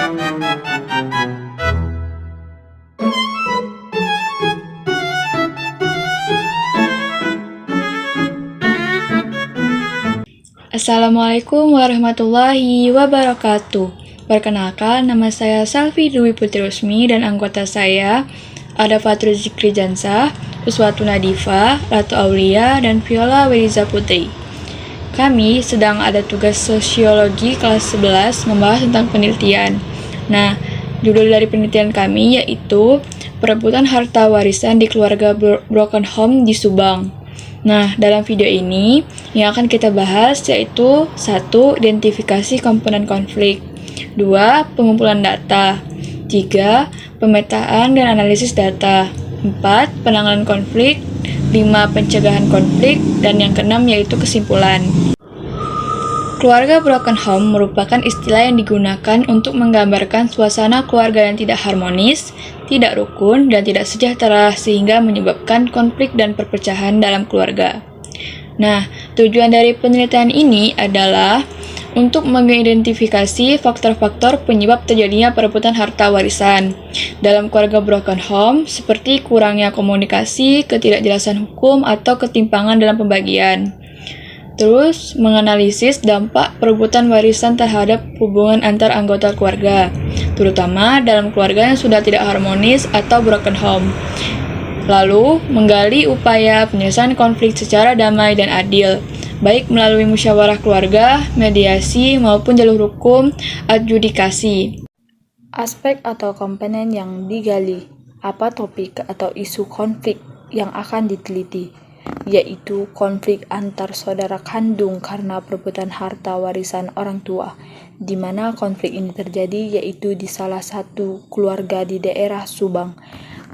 Assalamualaikum warahmatullahi wabarakatuh. Perkenalkan, nama saya Salvi Dwi Putri Rusmi dan anggota saya ada Fatrul Zikri Jansah, Uswatun Nadifa, Ratu Aulia, dan Viola Weliza Putri. Kami sedang ada tugas sosiologi kelas 11 membahas tentang penelitian. Nah, judul dari penelitian kami yaitu perebutan harta warisan di keluarga broken home di Subang. Nah, dalam video ini yang akan kita bahas yaitu 1. Identifikasi komponen konflik, 2. Pengumpulan data, 3. Pemetaan dan analisis data, 4. Penanganan konflik, 5. Pencegahan konflik, dan yang keenam yaitu kesimpulan. Keluarga broken home merupakan istilah yang digunakan untuk menggambarkan suasana keluarga yang tidak harmonis, tidak rukun, dan tidak sejahtera sehingga menyebabkan konflik dan perpecahan dalam keluarga. Nah, tujuan dari penelitian ini adalah untuk mengidentifikasi faktor-faktor penyebab terjadinya perebutan harta warisan dalam keluarga broken home seperti kurangnya komunikasi, ketidakjelasan hukum, atau ketimpangan dalam pembagian. Terus, menganalisis dampak perebutan warisan terhadap hubungan antar anggota keluarga, terutama dalam keluarga yang sudah tidak harmonis atau broken home. Lalu, menggali upaya penyelesaian konflik secara damai dan adil, baik melalui musyawarah keluarga, mediasi, maupun jalur hukum, adjudikasi. Aspek atau komponen yang digali, apa topik atau isu konflik yang akan diteliti, yaitu konflik antar saudara kandung karena perebutan harta warisan orang tua, di mana konflik ini terjadi yaitu di salah satu keluarga di daerah Subang.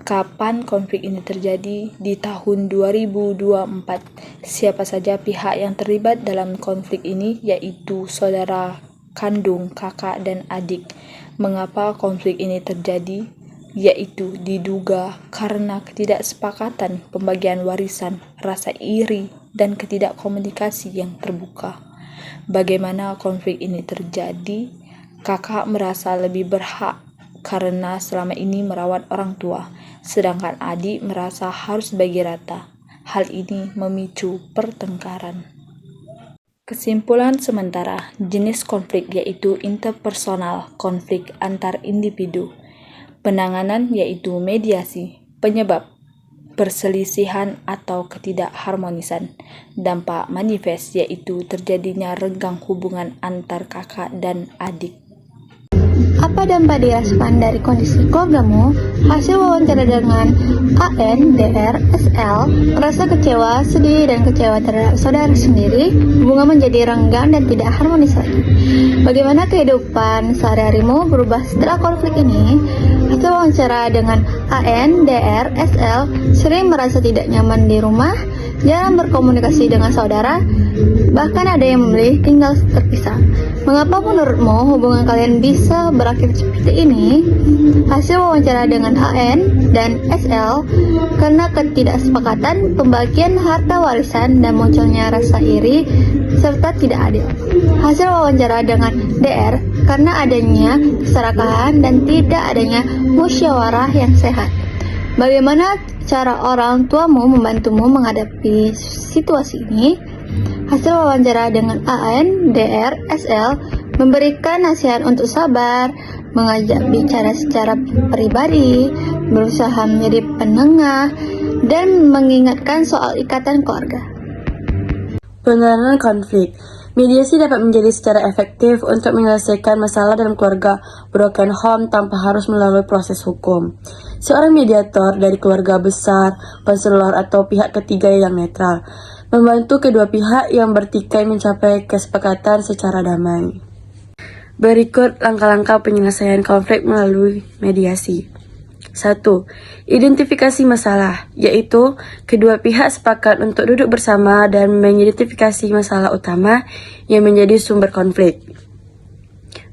Kapan konflik ini terjadi? Di tahun 2024. Siapa saja pihak yang terlibat dalam konflik ini, yaitu saudara kandung, kakak, dan adik. Mengapa konflik ini terjadi? Yaitu diduga karena ketidaksepakatan pembagian warisan, rasa iri, dan ketidakkomunikasi yang terbuka. Bagaimana konflik ini terjadi? Kakak merasa lebih berhak karena selama ini merawat orang tua, sedangkan adik merasa harus bagi rata. Hal ini memicu pertengkaran. Kesimpulan sementara, jenis konflik yaitu interpersonal, konflik antar individu. Penanganan yaitu mediasi, penyebab perselisihan atau ketidakharmonisan. Dampak manifest yaitu terjadinya renggang hubungan antar kakak dan adik. Apa dampak dirasakan dari kondisi keluargamu? Hasil wawancara dengan AN, DR, SL merasa kecewa, sedih, dan kecewa terhadap saudara sendiri. Hubungan menjadi renggang dan tidak harmonis lagi. Bagaimana kehidupan sehari-harimu berubah setelah konflik ini? Hasil wawancara dengan AN, DR, SL sering merasa tidak nyaman di rumah, jarang berkomunikasi dengan saudara, bahkan ada yang memilih tinggal terpisah. Mengapa menurutmu hubungan kalian bisa berakhir seperti ini? Hasil wawancara dengan HN dan SL, karena ketidaksepakatan pembagian harta warisan dan munculnya rasa iri serta tidak adil. Hasil wawancara dengan DR, karena adanya keserakahan dan tidak adanya musyawarah yang sehat. Bagaimana cara orang tuamu membantumu menghadapi situasi ini? Hasil wawancara dengan AN, DR, SL memberikan nasihat untuk sabar, mengajak bicara secara pribadi, berusaha menjadi penengah, dan mengingatkan soal ikatan keluarga. Penanganan konflik. Mediasi dapat menjadi secara efektif untuk menyelesaikan masalah dalam keluarga broken home tanpa harus melalui proses hukum. Seorang mediator dari keluarga besar, konselor, atau pihak ketiga yang netral membantu kedua pihak yang bertikai mencapai kesepakatan secara damai. Berikut langkah-langkah penyelesaian konflik melalui mediasi. 1. Identifikasi masalah, yaitu kedua pihak sepakat untuk duduk bersama dan mengidentifikasi masalah utama yang menjadi sumber konflik.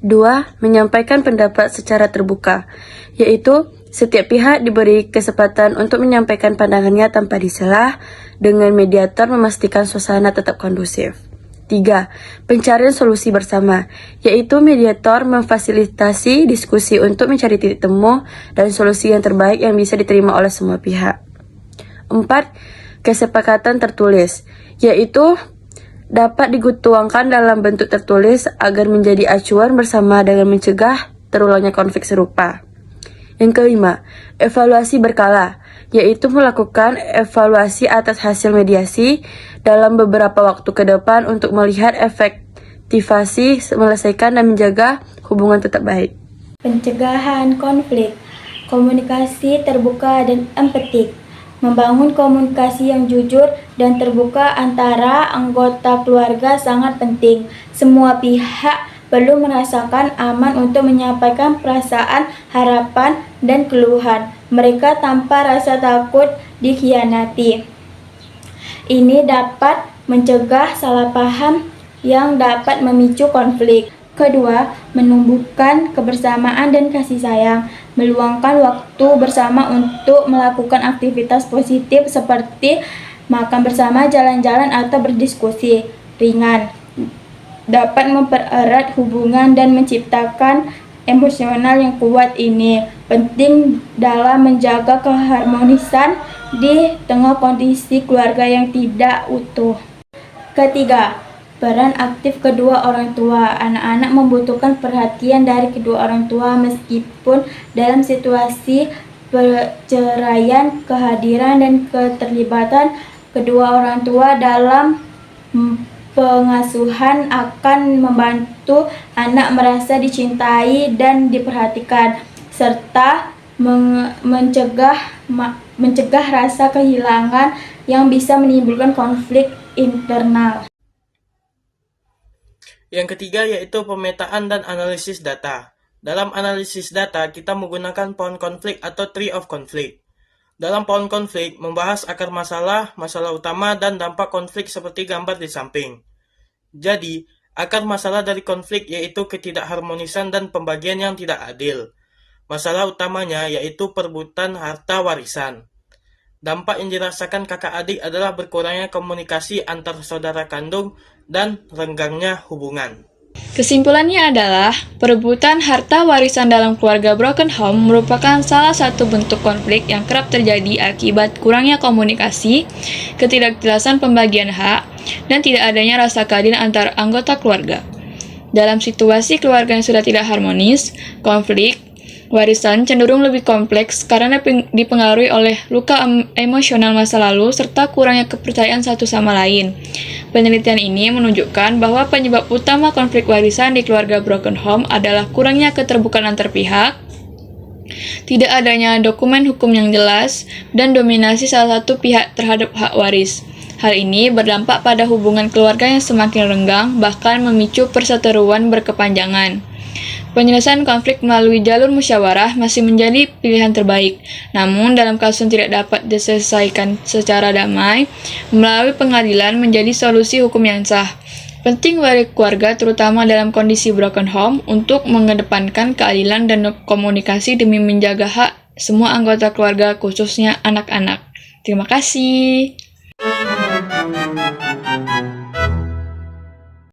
2. Menyampaikan pendapat secara terbuka, yaitu setiap pihak diberi kesempatan untuk menyampaikan pandangannya tanpa diselah, dengan mediator memastikan suasana tetap kondusif. ketiga, pencarian solusi bersama, yaitu mediator memfasilitasi diskusi untuk mencari titik temu dan solusi yang terbaik yang bisa diterima oleh semua pihak. 4. Kesepakatan tertulis, yaitu dapat dituangkan dalam bentuk tertulis agar menjadi acuan bersama dengan mencegah terulangnya konflik serupa. Yang kelima, evaluasi berkala, yaitu melakukan evaluasi atas hasil mediasi dalam beberapa waktu ke depan untuk melihat efektivasi menyelesaikan dan menjaga hubungan tetap baik. Pencegahan konflik, komunikasi terbuka dan empatik, membangun komunikasi yang jujur dan terbuka antara anggota keluarga sangat penting. Semua pihak perlu merasakan aman untuk menyampaikan perasaan, harapan, dan keluhan mereka tanpa rasa takut dikhianati. Ini dapat mencegah salah paham yang dapat memicu konflik. Kedua, menumbuhkan kebersamaan dan kasih sayang, meluangkan waktu bersama untuk melakukan aktivitas positif seperti makan bersama, jalan-jalan, atau berdiskusi ringan dapat mempererat hubungan dan menciptakan emosional yang kuat. Ini penting dalam menjaga keharmonisan di tengah kondisi keluarga yang tidak utuh. Ketiga, peran aktif kedua orang tua. Anak-anak membutuhkan perhatian dari kedua orang tua meskipun dalam situasi perceraian. Kehadiran dan keterlibatan kedua orang tua dalam pengasuhan akan membantu anak merasa dicintai dan diperhatikan, serta mencegah rasa kehilangan yang bisa menimbulkan konflik internal. Yang ketiga yaitu pemetaan dan analisis data. Dalam analisis data, kita menggunakan pohon konflik atau tree of conflict. Dalam pohon konflik, membahas akar masalah, masalah utama, dan dampak konflik seperti gambar di samping. Jadi, akar masalah dari konflik yaitu ketidakharmonisan dan pembagian yang tidak adil. Masalah utamanya yaitu perebutan harta warisan. Dampak yang dirasakan kakak adik adalah berkurangnya komunikasi antar saudara kandung dan renggangnya hubungan. Kesimpulannya adalah, perebutan harta warisan dalam keluarga broken home merupakan salah satu bentuk konflik yang kerap terjadi akibat kurangnya komunikasi, ketidakjelasan pembagian hak, dan tidak adanya rasa keadilan antar anggota keluarga. Dalam situasi keluarga yang sudah tidak harmonis, konflik warisan cenderung lebih kompleks karena dipengaruhi oleh luka emosional masa lalu serta kurangnya kepercayaan satu sama lain. Penelitian ini menunjukkan bahwa penyebab utama konflik warisan di keluarga broken home adalah kurangnya keterbukaan antar pihak, tidak adanya dokumen hukum yang jelas, dan dominasi salah satu pihak terhadap hak waris. Hal ini berdampak pada hubungan keluarga yang semakin renggang, bahkan memicu perseteruan berkepanjangan. Penyelesaian konflik melalui jalur musyawarah masih menjadi pilihan terbaik. Namun, dalam kasus yang tidak dapat diselesaikan secara damai, melalui pengadilan menjadi solusi hukum yang sah. Penting bagi keluarga, terutama dalam kondisi broken home, untuk mengedepankan keadilan dan komunikasi demi menjaga hak semua anggota keluarga, khususnya anak-anak. Terima kasih.